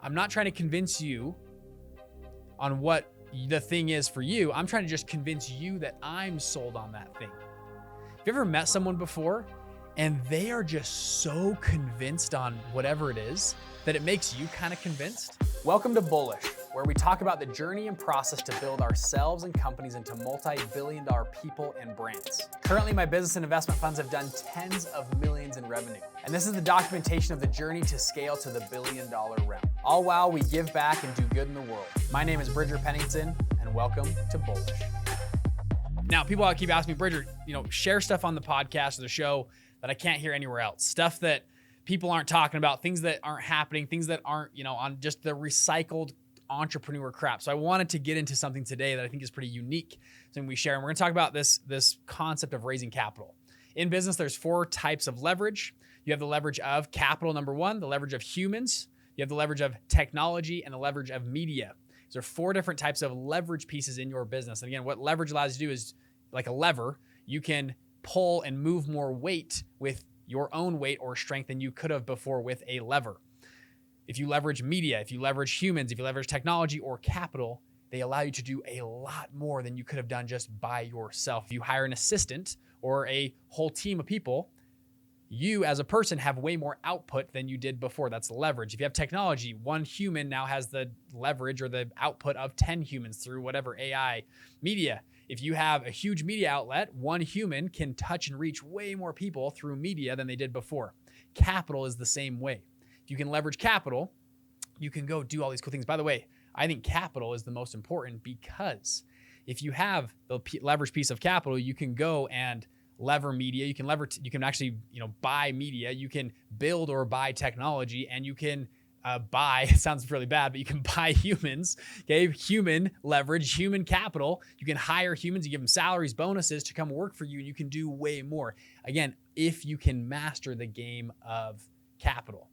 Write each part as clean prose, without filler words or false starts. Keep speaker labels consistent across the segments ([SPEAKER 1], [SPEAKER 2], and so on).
[SPEAKER 1] I'm not trying to convince you on what the thing is for you. I'm trying to just convince you that I'm sold on that thing. Have you ever met someone before and they are just so convinced on whatever it is that it makes you kind of convinced? Welcome to Bullish, where we talk about the journey and process to build ourselves and companies into multi-billion-dollar people and brands. Currently, my business and investment funds have done tens of millions in revenue. And this is the documentation of the journey to scale to the billion-dollar realm. All while we give back and do good in the world. My name is Pennington, and welcome to Bullish. Now, people keep asking me, Bridger, share stuff on the podcast or the show that I can't hear anywhere else. Stuff that people aren't talking about, things that aren't happening, things that aren't, on just the recycled entrepreneur crap. So I wanted to get into something today that I think is pretty unique, something we share. And we're gonna talk about this concept of raising capital. In business, there's 4 types of leverage. You have the leverage of capital, number 1, the leverage of humans, you have the leverage of technology, and the leverage of media. These are 4 different types of leverage pieces in your business. And again, what leverage allows you to do is like a lever, you can pull and move more weight with your own weight or strength than you could have before with a lever. If you leverage media, if you leverage humans, if you leverage technology or capital, they allow you to do a lot more than you could have done just by yourself. If you hire an assistant or a whole team of people, you as a person have way more output than you did before. That's leverage. If you have technology, one human now has the leverage or the output of 10 humans through whatever AI. Media, if you have a huge media outlet, one human can touch and reach way more people through media than they did before. Capital is the same way. If you can leverage capital, you can go do all these cool things. By the way, I think capital is the most important because if you have the leverage piece of capital, you can go and lever media. You can actually, buy media. You can build or buy technology, and you can buy, it sounds really bad, but you can buy humans, okay? Human leverage, human capital. You can hire humans, you give them salaries, bonuses to come work for you, and you can do way more. Again, if you can master the game of capital.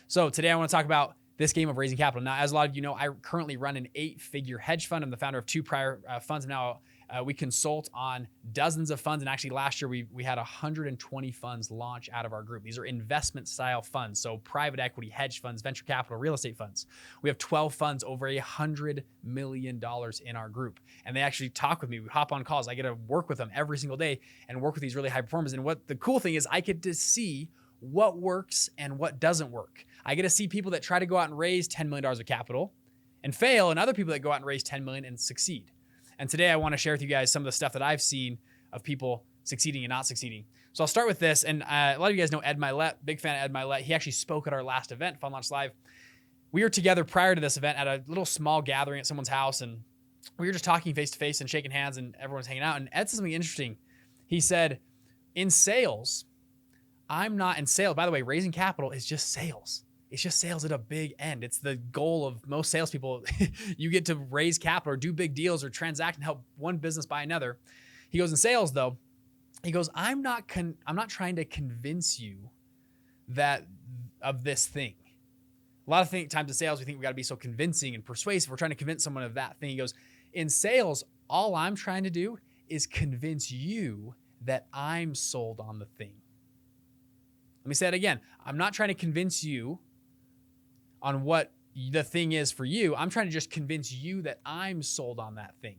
[SPEAKER 1] So today I want to talk about this game of raising capital. Now, as a lot of you know, I currently run an 8-figure hedge fund. I'm the founder of 2 prior funds. Now, we consult on dozens of funds. And actually last year, we had 120 funds launch out of our group. These are investment style funds. So private equity, hedge funds, venture capital, real estate funds. We have 12 funds over $100 million in our group. And they actually talk with me. We hop on calls. I get to work with them every single day and work with these really high performers. And what the cool thing is, I get to see what works and what doesn't work. I get to see people that try to go out and raise $10 million of capital and fail, and other people that go out and raise 10 million and succeed. And today I want to share with you guys some of the stuff that I've seen of people succeeding and not succeeding. So I'll start with this. And a lot of you guys know Ed Milet, big fan of Ed Milet. He actually spoke at our last event, Fund Launch Live. We were together prior to this event at a little small gathering at someone's house, and we were just talking face to face and shaking hands, and everyone's hanging out. And Ed said something interesting. He said, in sales, I'm not in sales. By the way, raising capital is just sales. It's just sales at a big end. It's the goal of most salespeople. You get to raise capital or do big deals or transact and help one business buy another. He goes, in sales though, he goes, I'm not trying to convince you that of this thing. A lot of times in sales, we think we got to be so convincing and persuasive. We're trying to convince someone of that thing. He goes, in sales, all I'm trying to do is convince you that I'm sold on the thing. Let me say it again. I'm not trying to convince you on what the thing is for you. I'm trying to just convince you that I'm sold on that thing.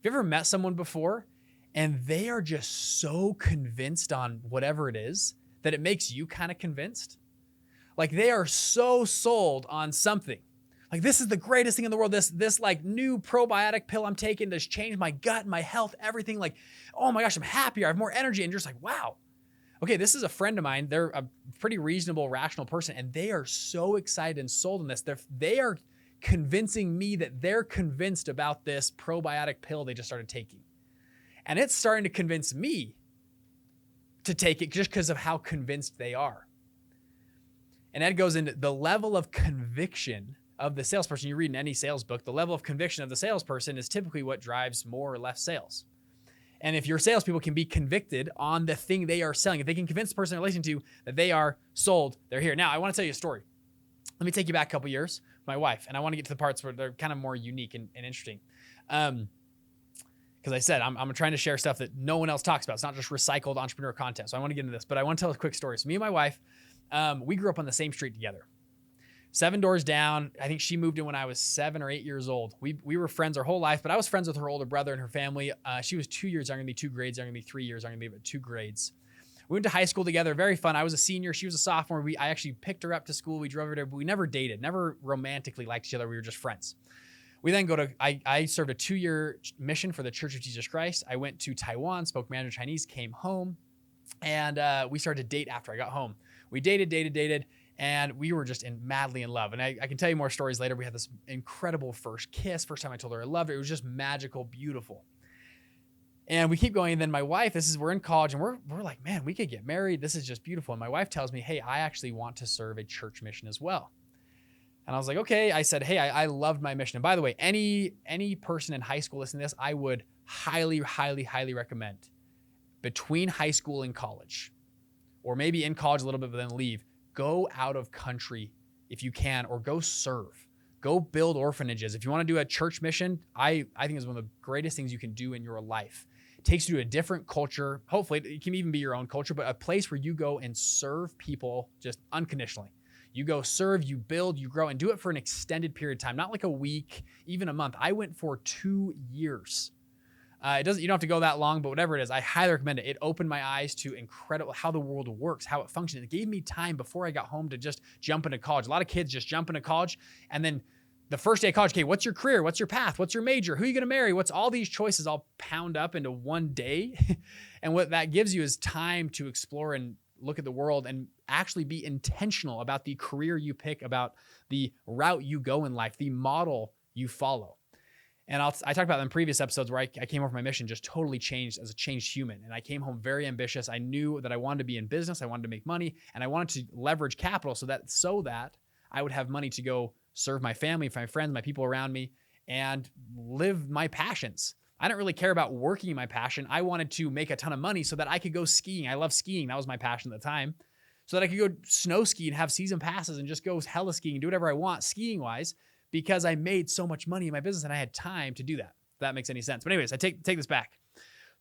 [SPEAKER 1] Have you ever met someone before and they are just so convinced on whatever it is that it makes you kind of convinced? Like they are so sold on something. Like this is the greatest thing in the world. This like new probiotic pill I'm taking that's changed my gut, my health, everything. Like, oh my gosh, I'm happier. I have more energy. And you're just like, wow. Okay, this is a friend of mine. They're a pretty reasonable, rational person, and they are so excited and sold on this. They are convincing me that they're convinced about this probiotic pill they just started taking. And it's starting to convince me to take it just because of how convinced they are. And that goes into the level of conviction of the salesperson. You read in any sales book, the level of conviction of the salesperson is typically what drives more or less sales. And if your salespeople can be convicted on the thing they are selling, if they can convince the person they're listening to that they are sold, they're here. Now, I want to tell you a story. Let me take you back a couple years. My wife, and I want to get to the parts where they're kind of more unique and interesting. Because I said, I'm trying to share stuff that no one else talks about. It's not just recycled entrepreneur content. So I want to get into this, but I want to tell a quick story. So me and my wife, we grew up on the same street together. 7 doors down. I think she moved in when I was 7 or 8 years old. We were friends our whole life, but I was friends with her older brother and her family. She was 2 years younger than me, 2 grades younger than me, 3 years younger than me, but 2 grades. We went to high school together. Very fun. I was a senior. She was a sophomore. I actually picked her up to school. We drove her there, but we never dated, never romantically liked each other. We were just friends. We then I served a 2-year mission for the Church of Jesus Christ. I went to Taiwan, spoke Mandarin Chinese, came home, and we started to date after I got home. We dated, and we were just madly in love. And I can tell you more stories later. We had this incredible first kiss. First time I told her I loved her. It was just magical, beautiful. And we keep going. And then my wife, we're in college, and we're like, man, we could get married. This is just beautiful. And my wife tells me, hey, I actually want to serve a church mission as well. And I was like, okay. I said, hey, I loved my mission. And by the way, any person in high school listening to this, I would highly, highly, highly recommend between high school and college, or maybe in college a little bit, but then leave, go out of country if you can, or go serve. Go build orphanages. If you want to do a church mission, I think it's one of the greatest things you can do in your life. It takes you to a different culture. Hopefully, it can even be your own culture, but a place where you go and serve people just unconditionally. You go serve, you build, you grow, and do it for an extended period of time, not like a week, even a month. I went for 2 years. You don't have to go that long, but whatever it is, I highly recommend it. It opened my eyes to incredible how the world works, how it functions. It gave me time before I got home to just jump into college. A lot of kids just jump into college, and then the first day of college, okay, what's your career? What's your path? What's your major? Who are you going to marry? What's all these choices all pound up into one day? And what that gives you is time to explore and look at the world and actually be intentional about the career you pick, about the route you go in life, the model you follow. And I talked about that in previous episodes where I came home from my mission just totally changed as a changed human. And I came home very ambitious. I knew that I wanted to be in business. I wanted to make money, and I wanted to leverage capital so that I would have money to go serve my family, my friends, my people around me, and live my passions. I didn't really care about working in my passion. I wanted to make a ton of money so that I could go skiing. I love skiing. That was my passion at the time. So that I could go snow ski and have season passes and just go hella skiing and do whatever I want skiing wise, because I made so much money in my business and I had time to do that. If that makes any sense. But anyways, I take this back.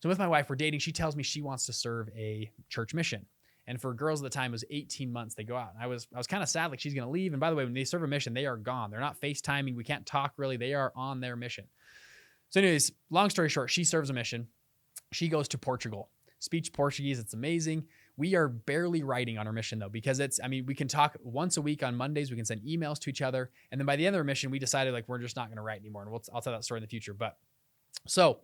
[SPEAKER 1] So with my wife, we're dating. She tells me she wants to serve a church mission. And for girls at the time, it was 18 months they go out. And I was kind of sad, like she's going to leave. And by the way, when they serve a mission, they are gone. They're not FaceTiming. We can't talk really. They are on their mission. So anyways, long story short, she serves a mission. She goes to Portugal. Speaks Portuguese. It's amazing. We are barely writing on our mission though, because we can talk once a week on Mondays. We can send emails to each other. And then by the end of our mission, we decided like, we're just not going to write anymore. And I'll tell that story in the future. I'll tell you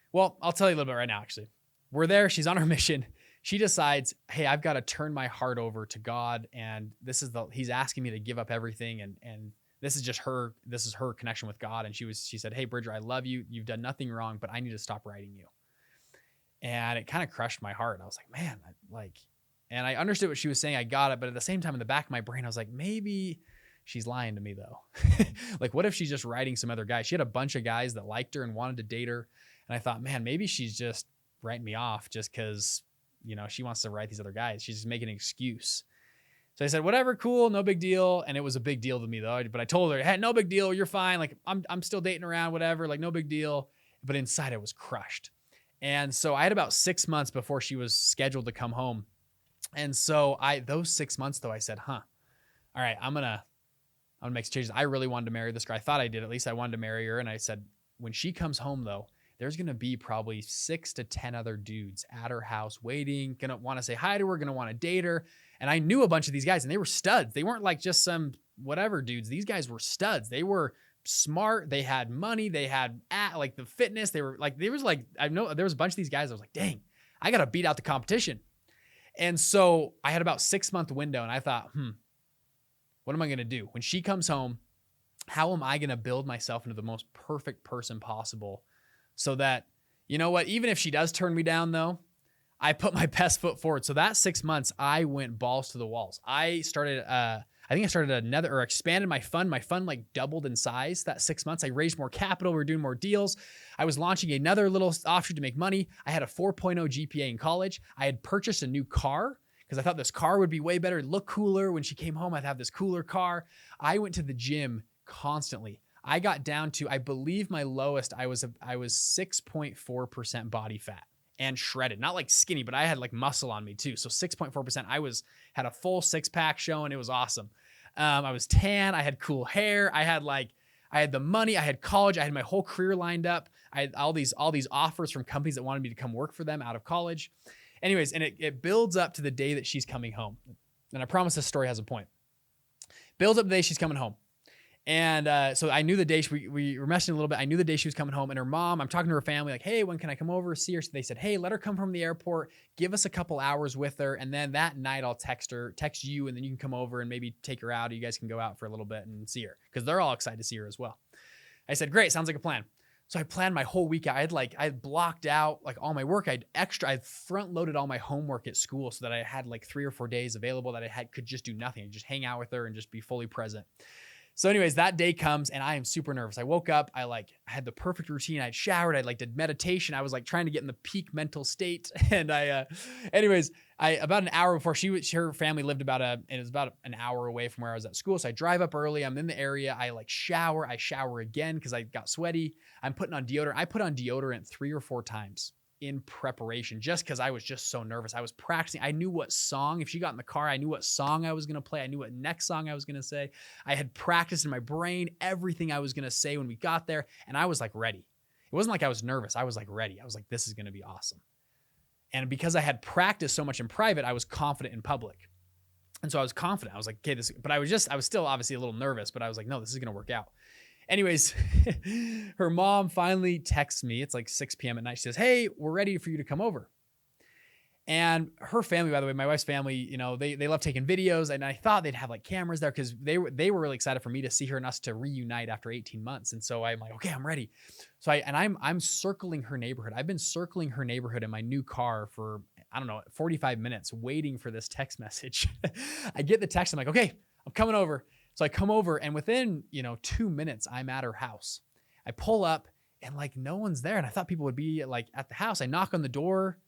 [SPEAKER 1] a little bit right now, actually. We're there. She's on her mission. She decides, hey, I've got to turn my heart over to God. And he's asking me to give up everything. And this is her connection with God. And she said, hey, Bridger, I love you. You've done nothing wrong, but I need to stop writing you. And it kind of crushed my heart. I was like, man, and I understood what she was saying. I got it. But at the same time, in the back of my brain, I was like, maybe she's lying to me though. Like, what if she's just writing some other guy? She had a bunch of guys that liked her and wanted to date her. And I thought, man, maybe she's just writing me off just because, she wants to write these other guys. She's just making an excuse. So I said, whatever, cool, no big deal. And it was a big deal to me though. But I told her, hey, no big deal. You're fine. Like I'm still dating around, whatever, like no big deal. But inside I was crushed. And so I had about 6 months before she was scheduled to come home. And so those 6 months though, I said, all right, I'm going to make some changes. I really wanted to marry this girl. I thought I did. At least I wanted to marry her. And I said, when she comes home though, there's going to be probably 6 to 10 other dudes at her house waiting, going to want to say hi to her, going to want to date her. And I knew a bunch of these guys and they were studs. They weren't like just some whatever dudes. These guys were studs. They were smart. They had money. They had like the fitness. They were like, I know there was a bunch of these guys. I was like, dang, I got to beat out the competition. And so I had about 6 month window and I thought, what am I going to do? When she comes home, how am I going to build myself into the most perfect person possible? So that, you know what, even if she does turn me down though, I put my best foot forward. So that 6 months, I went balls to the walls. I started expanded my fund. My fund like doubled in size that 6 months. I raised more capital. We were doing more deals. I was launching another little offshoot to make money. I had a 4.0 GPA in college. I had purchased a new car because I thought this car would be way better, look cooler. When she came home, I'd have this cooler car. I went to the gym constantly. I got down to, I believe my lowest, I was 6.4% body fat and shredded. Not like skinny, but I had like muscle on me too. So 6.4%, had a full 6-pack showing. It was awesome. I was tan. I had cool hair. I had the money. I had college. I had my whole career lined up. I had all these offers from companies that wanted me to come work for them out of college. Anyways, and it builds up to the day that she's coming home. And I promise this story has a point. Builds up the day she's coming home. And so I knew the day we were messing a little bit. I knew the day she was coming home, and her mom, I'm talking to her family like, hey, when can I come over, see her? So they said, hey, let her come from the airport, give us a couple hours with her. And then that night I'll text you, and then you can come over and maybe take her out. Or you guys can go out for a little bit and see her, because they're all excited to see her as well. I said, great. Sounds like a plan. So I planned my whole week out. I had blocked out like all my work. I had front loaded all my homework at school so that I had like 3 or 4 days available that could just do nothing. I'd just hang out with her and just be fully present. So anyways, that day comes and I am super nervous. I woke up, I had the perfect routine. I showered, I did meditation. I was like trying to get in the peak mental state. And about an hour before her family lived it was about an hour away from where I was at school. So I drive up early. I'm in the area. I shower again because I got sweaty. I'm putting on deodorant. I put on deodorant 3 or 4 times in preparation, just because I was just so nervous. I was practicing. I knew what song, if she got in the car, I knew what song I was going to play. I knew what next song I was going to say. I had practiced in my brain everything I was going to say when we got there. And I was like ready. It wasn't like I was nervous. I was like ready. I was like, this is going to be awesome. And because I had practiced so much in private, I was confident in public. And so I was confident. I was like, okay, but I was still obviously a little nervous, but I was like, no, this is going to work out. Anyways, her mom finally texts me. It's like 6 p.m. at night. She says, hey, we're ready for you to come over. And her family, by the way, my wife's family, they love taking videos. And I thought they'd have like cameras there because they were really excited for me to see her and us to reunite after 18 months. And so I'm like, okay, I'm ready. So I'm circling her neighborhood. I've been circling her neighborhood in my new car for, 45 minutes waiting for this text message. I get the text. I'm like, okay, I'm coming over. So I come over and within, 2 minutes, I'm at her house. I pull up and no one's there. And I thought people would be at the house. I knock on the door.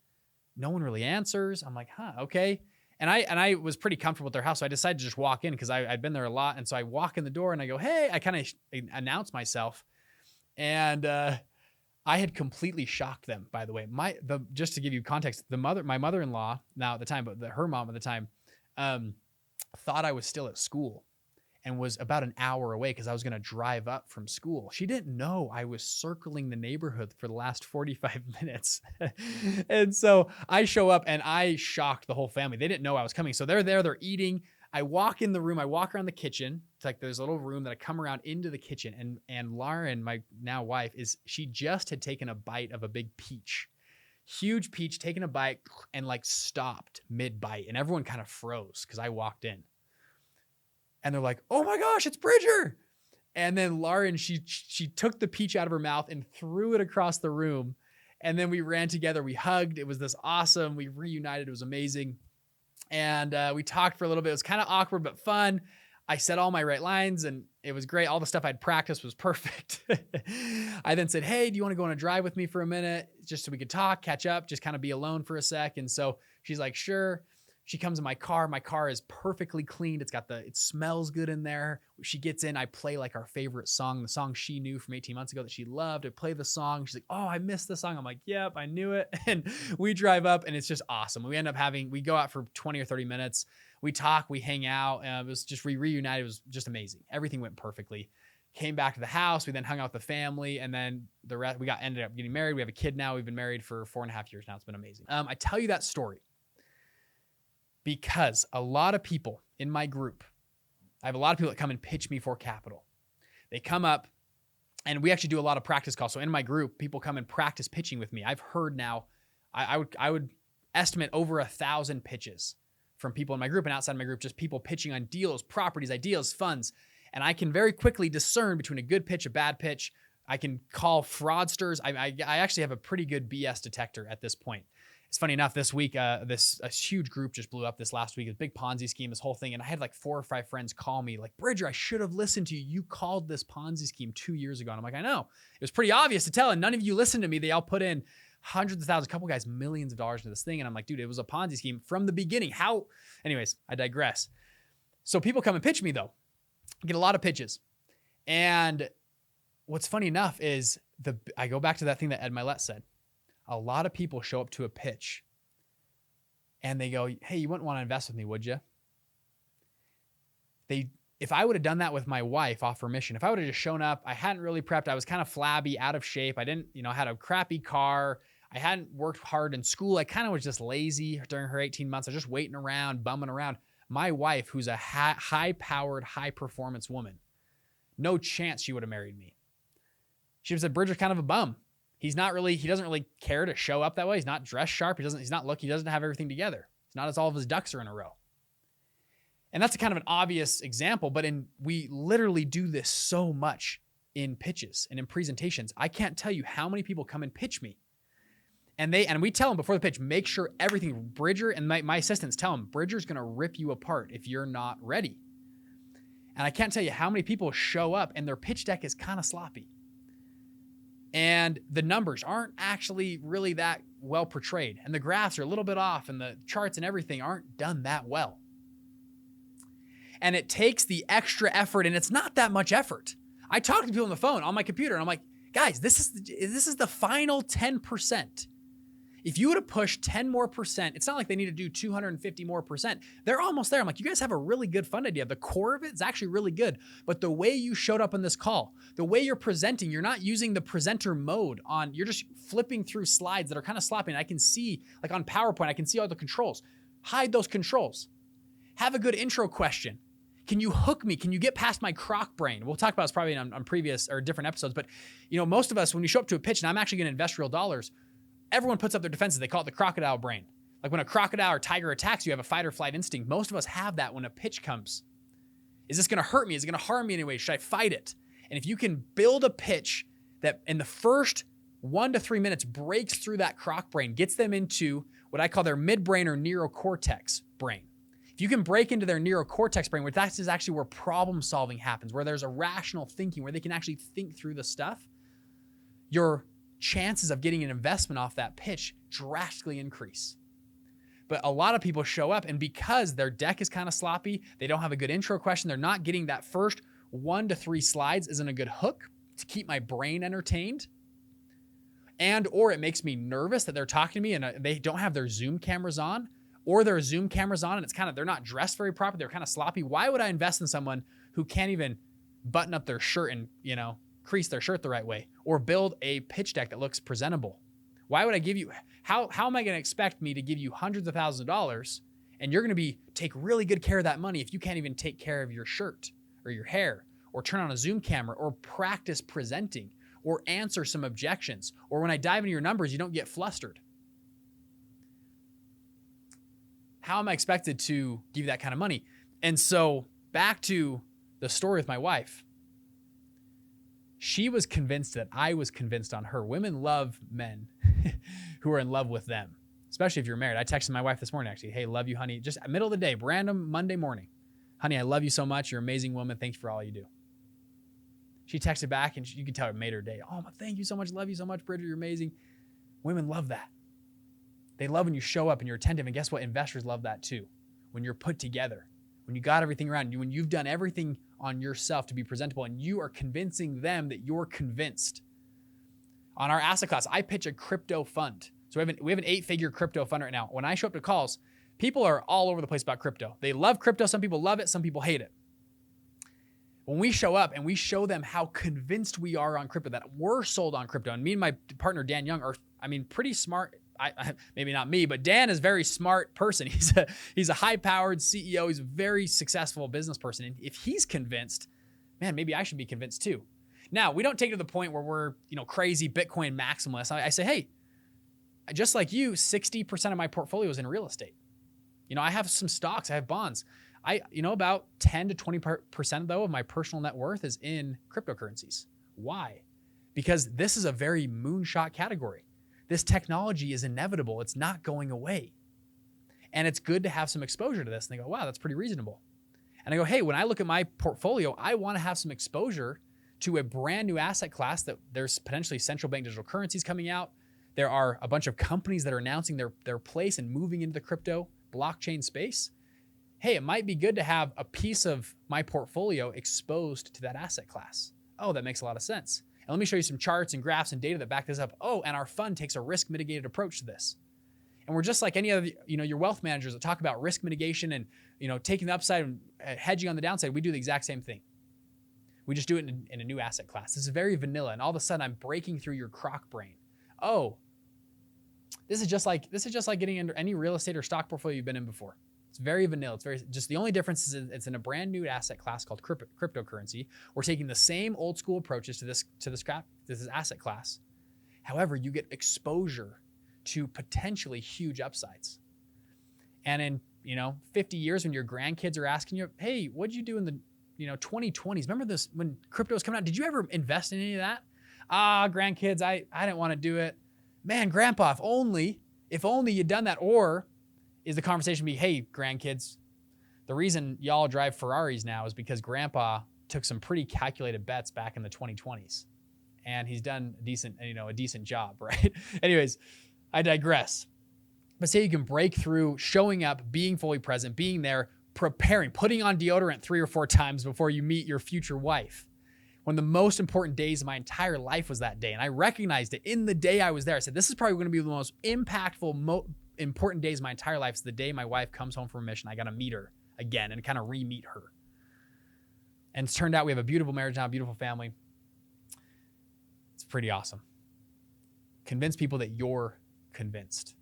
[SPEAKER 1] No one really answers. I'm like, okay. And I was pretty comfortable with their house. So I decided to just walk in because I'd been there a lot. And so I walk in the door and I go, hey, I kind of announce myself. And I had completely shocked them, by the way. Just to give you context, my mother-in-law now at the time, but her mom at the time, thought I was still at school and was about an hour away because I was going to drive up from school. She didn't know I was circling the neighborhood for the last 45 minutes. And so I show up and I shocked the whole family. They didn't know I was coming. So they're there, they're eating. I walk in the room. I walk around the kitchen. It's like there's a little room that I come around into the kitchen. And Lauren, my now wife, she just had taken a bite of a big peach. Huge peach, taken a bite and stopped mid-bite. And everyone kind of froze because I walked in. And they're like, oh my gosh, it's Bridger. And then Lauren, she took the peach out of her mouth and threw it across the room. And then we ran together. We hugged. It was this awesome. We reunited. It was amazing. And we talked for a little bit. It was kind of awkward, but fun. I said all my right lines and it was great. All the stuff I'd practiced was perfect. I then said, hey, do you want to go on a drive with me for a minute? Just so we could talk, catch up, just kind of be alone for a sec. And so she's like, sure. She comes in my car. My car is perfectly cleaned. It smells good in there. She gets in. I play our favorite song, the song she knew from 18 months ago that she loved. I play the song. She's like, oh, I missed the song. I'm like, yep, I knew it. And we drive up and it's just awesome. We go out for 20 or 30 minutes. We talk, we hang out. It was just, we reunited. It was just amazing. Everything went perfectly. Came back to the house. We then hung out with the family and then the rest, ended up getting married. We have a kid now. We've been married for 4.5 years now. It's been amazing. I tell you that story because a lot of people in my group, I have a lot of people that come and pitch me for capital. They come up and we actually do a lot of practice calls. So in my group, people come and practice pitching with me. I've heard now, I would estimate over 1,000 pitches from people in my group and outside my group, just people pitching on deals, properties, ideas, funds. And I can very quickly discern between a good pitch, a bad pitch. I can call fraudsters. I actually have a pretty good BS detector at this point. It's funny enough, this week, a huge group just blew up this last week, a big Ponzi scheme, this whole thing. And I had 4 or 5 friends call me like, Bridger, I should have listened to you. You called this Ponzi scheme 2 years ago. And I'm like, I know. It was pretty obvious to tell. And none of you listened to me. They all put in hundreds of thousands, a couple guys, millions of dollars into this thing. And I'm like, dude, it was a Ponzi scheme from the beginning. How? Anyways, I digress. So people come and pitch me though. I get a lot of pitches. And what's funny enough is I go back to that thing that Ed Milet said. A lot of people show up to a pitch and they go, hey, you wouldn't want to invest with me, would you? if I would have done that with my wife off her mission, if I would have just shown up, I hadn't really prepped. I was kind of flabby, out of shape. I didn't, had a crappy car. I hadn't worked hard in school. I kind of was just lazy during her 18 months. I was just waiting around, bumming around. My wife, who's a high-powered, high-performance woman, no chance she would have married me. She would have said, Bridger's kind of a bum. He doesn't really care to show up that way. He's not dressed sharp. He doesn't have everything together. It's not as all of his ducks are in a row. And that's a kind of an obvious example, but we literally do this so much in pitches and in presentations. I can't tell you how many people come and pitch me. And we tell them before the pitch, make sure everything, Bridger and my assistants tell them, Bridger's going to rip you apart if you're not ready. And I can't tell you how many people show up and their pitch deck is kind of sloppy. And the numbers aren't actually really that well portrayed. And the graphs are a little bit off and the charts and everything aren't done that well. And it takes the extra effort, and it's not that much effort. I talk to people on the phone on my computer, and I'm like, guys, this is the final 10%. If you would have pushed 10 more percent, it's not like they need to do 250 more percent. They're almost there. I'm like, you guys have a really good fund idea. The core of it is actually really good. But the way you showed up on this call, the way you're presenting, you're not using the presenter mode on, you're just flipping through slides that are kind of sloppy. And I can see, like on PowerPoint, I can see all the controls. Hide those controls. Have a good intro question. Can you hook me? Can you get past my croc brain? We'll talk about this probably on previous or different episodes, but most of us, when you show up to a pitch and I'm actually going to invest real dollars, everyone puts up their defenses. They call it the crocodile brain. Like when a crocodile or tiger attacks you, have a fight or flight instinct. Most of us have that when a pitch comes. Is this going to hurt me? Is it going to harm me in any way? Should I fight it? And if you can build a pitch that in the first 1 to 3 minutes breaks through that croc brain, gets them into what I call their midbrain or neurocortex brain. If you can break into their neurocortex brain, which that is actually where problem solving happens, where there's a rational thinking, where they can actually think through the stuff, your chances of getting an investment off that pitch drastically increase. But a lot of people show up, and because their deck is kind of sloppy, they don't have a good intro question, they're not getting that first 1 to 3 slides isn't a good hook to keep my brain entertained. Or it makes me nervous that they're talking to me and they don't have their Zoom cameras on, or their Zoom cameras on and it's kind of, they're not dressed very properly, they're kind of sloppy. Why would I invest in someone who can't even button up their shirt and, crease their shirt the right way, or build a pitch deck that looks presentable? Why would I give you, how am I going to expect me to give you hundreds of thousands of dollars and you're going to take really good care of that money if you can't even take care of your shirt or your hair, or turn on a Zoom camera, or practice presenting, or answer some objections, or when I dive into your numbers, you don't get flustered? How am I expected to give you that kind of money? And so back to the story with my wife. She was convinced that I was convinced on her. Women love men who are in love with them, especially if you're married. I texted my wife this morning, actually. Hey, love you, honey. Just middle of the day, random Monday morning. Honey, I love you so much. You're an amazing woman. Thank you for all you do. She texted back and you could tell it made her day. Oh, thank you so much. Love you so much, Bridger. You're amazing. Women love that. They love when you show up and you're attentive. And guess what? Investors love that too. When you're put together, when you got everything around you, when you've done everything on yourself to be presentable and you are convincing them that you're convinced. On our asset class, I pitch a crypto fund. So we have an 8-figure crypto fund right now. When I show up to calls, people are all over the place about crypto. They love crypto. Some people love it. Some people hate it. When we show up and we show them how convinced we are on crypto, that we're sold on crypto, and me and my partner, Dan Young, are, pretty smart. Maybe not me, but Dan is a very smart person. He's a high-powered CEO. He's a very successful business person. And if he's convinced, man, maybe I should be convinced too. Now, we don't take it to the point where we're, crazy Bitcoin maximalists. I say, hey, just like you, 60% of my portfolio is in real estate. I have some stocks, I have bonds. About 10 to 20% though of my personal net worth is in cryptocurrencies. Why? Because this is a very moonshot category. This technology is inevitable. It's not going away. And it's good to have some exposure to this. And they go, wow, that's pretty reasonable. And I go, hey, when I look at my portfolio, I want to have some exposure to a brand new asset class that there's potentially central bank digital currencies coming out. There are a bunch of companies that are announcing their place and moving into the crypto blockchain space. Hey, it might be good to have a piece of my portfolio exposed to that asset class. Oh, that makes a lot of sense. And let me show you some charts and graphs and data that back this up. Oh, and our fund takes a risk mitigated approach to this. And we're just like any other, your wealth managers that talk about risk mitigation and, taking the upside and hedging on the downside. We do the exact same thing. We just do it in a new asset class. This is very vanilla. And all of a sudden I'm breaking through your croc brain. Oh, this is just like getting into any real estate or stock portfolio you've been in before. It's very vanilla. It's very, just the only difference is it's in a brand new asset class called cryptocurrency. We're taking the same old school approaches to this asset class. However, you get exposure to potentially huge upsides. And in, 50 years when your grandkids are asking you, hey, what'd you do in the, 2020s? Remember this when crypto was coming out? Did you ever invest in any of that? Grandkids, I didn't want to do it. Man, grandpa, if only you'd done that. Or is the conversation be, hey, grandkids, the reason y'all drive Ferraris now is because grandpa took some pretty calculated bets back in the 2020s. And he's done a decent job, right? Anyways, I digress. But say you can break through showing up, being fully present, being there, preparing, putting on deodorant 3 or 4 times before you meet your future wife. One of the most important days of my entire life was that day. And I recognized it in the day I was there. I said, this is probably going to be the most impactful, important days of my entire life. It's the day my wife comes home from a mission. I got to meet her again and kind of re-meet her. And it's turned out we have a beautiful marriage now, a beautiful family. It's pretty awesome. Convince people that you're convinced.